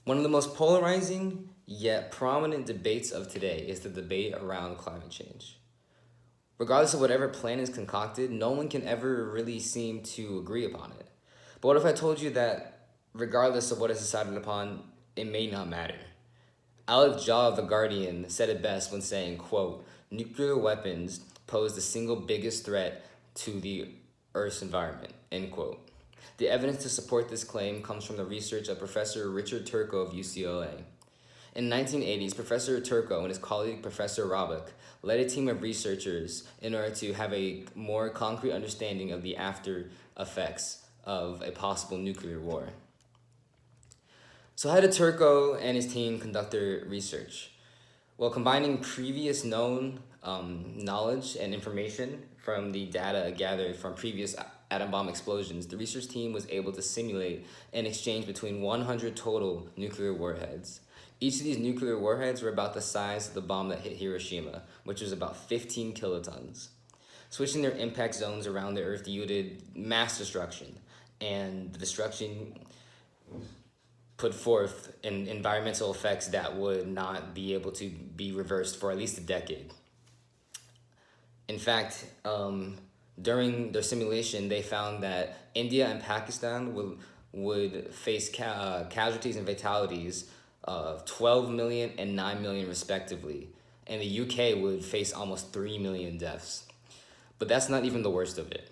One of the most polarizing yet prominent debates of today is the debate around climate change. Regardless of whatever plan is concocted, no one can ever really seem to agree upon it. But what if I told you that regardless of what is decided upon, it may not matter? Alec Jaw of The Guardian said it best when saying, quote, nuclear weapons pose the single biggest threat to the Earth's environment, end quote. The evidence to support this claim comes from the research of Professor Richard Turco of UCLA. In the 1980s, Professor Turco and his colleague Professor Robuck led a team of researchers in order to have a more concrete understanding of the after effects of a possible nuclear war. So how did Turco and his team conduct their research? Well, combining previous known knowledge and information from the data gathered from previous atom bomb explosions, the research team was able to simulate an exchange between 100 total nuclear warheads. Each of these nuclear warheads were about the size of the bomb that hit Hiroshima, which was about 15 kilotons. Switching their impact zones around the Earth yielded mass destruction, and the destruction put forth environmental effects that would not be able to be reversed for at least a decade. In fact, during their simulation, they found that India and Pakistan would face casualties and fatalities of 12 million and 9 million respectively, and the UK would face almost 3 million deaths. But that's not even the worst of it.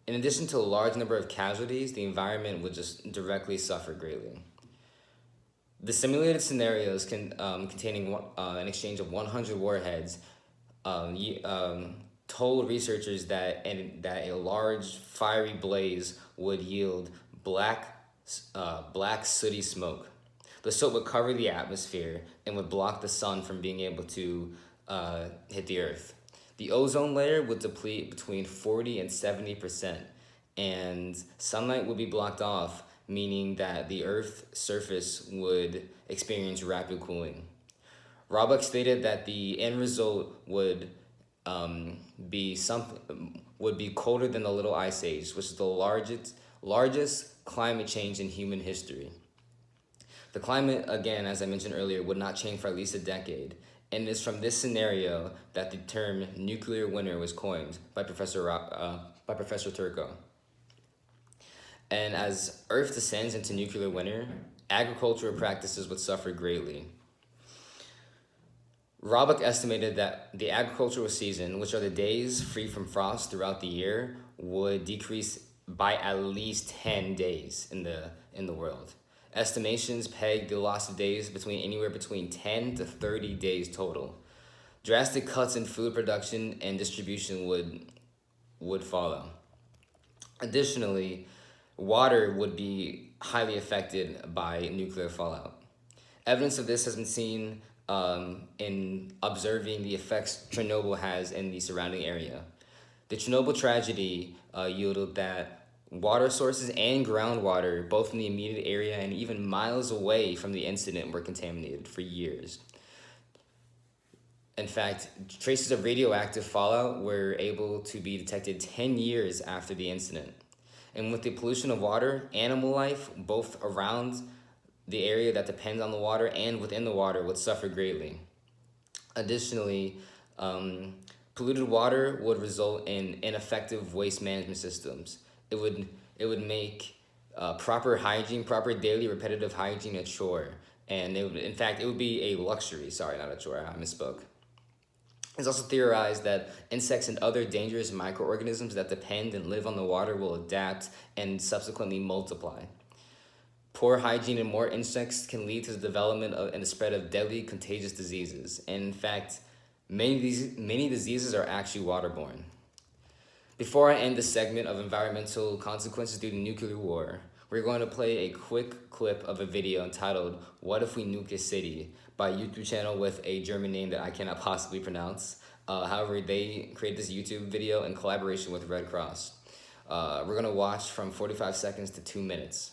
In addition to a large number of casualties, the environment would just directly suffer greatly. The simulated scenarios containing an exchange of 100 warheads told researchers that a large fiery blaze would yield black sooty smoke. The soot would cover the atmosphere and would block the sun from being able to hit the earth. The ozone layer would deplete between 40 and 70%, and sunlight would be blocked off, meaning that the Earth's surface would experience rapid cooling. Robuck stated that the end result would be colder than the Little Ice Age, which is the largest climate change in human history. The climate, again, as I mentioned earlier, would not change for at least a decade, and it is from this scenario that the term nuclear winter was coined by Professor Turco. And as Earth descends into nuclear winter, agricultural practices would suffer greatly. Robuck estimated that the agricultural season, which are the days free from frost throughout the year, would decrease by at least 10 days in the world. Estimations peg the loss of days anywhere between 10 to 30 days total. Drastic cuts in food production and distribution would follow. Additionally, water would be highly affected by nuclear fallout. Evidence of this has been seen in observing the effects Chernobyl has in the surrounding area. The Chernobyl tragedy yielded that water sources and groundwater, both in the immediate area and even miles away from the incident, were contaminated for years. In fact, traces of radioactive fallout were able to be detected 10 years after the incident. And with the pollution of water, animal life, both around the area that depends on the water and within the water, would suffer greatly. Additionally, polluted water would result in ineffective waste management systems. It would make proper daily repetitive hygiene a chore, and it would be a luxury. Sorry, not a chore. I misspoke. It's also theorized that insects and other dangerous microorganisms that depend and live on the water will adapt and subsequently multiply. Poor hygiene and more insects can lead to the development and the spread of deadly contagious diseases. And in fact, many diseases are actually waterborne. Before I end this segment of environmental consequences due to nuclear war, we're going to play a quick clip of a video entitled "What If We Nuke a City" by a YouTube channel with a German name that I cannot possibly pronounce. However, they created this YouTube video in collaboration with Red Cross. We're going to watch from 45 seconds to 2 minutes.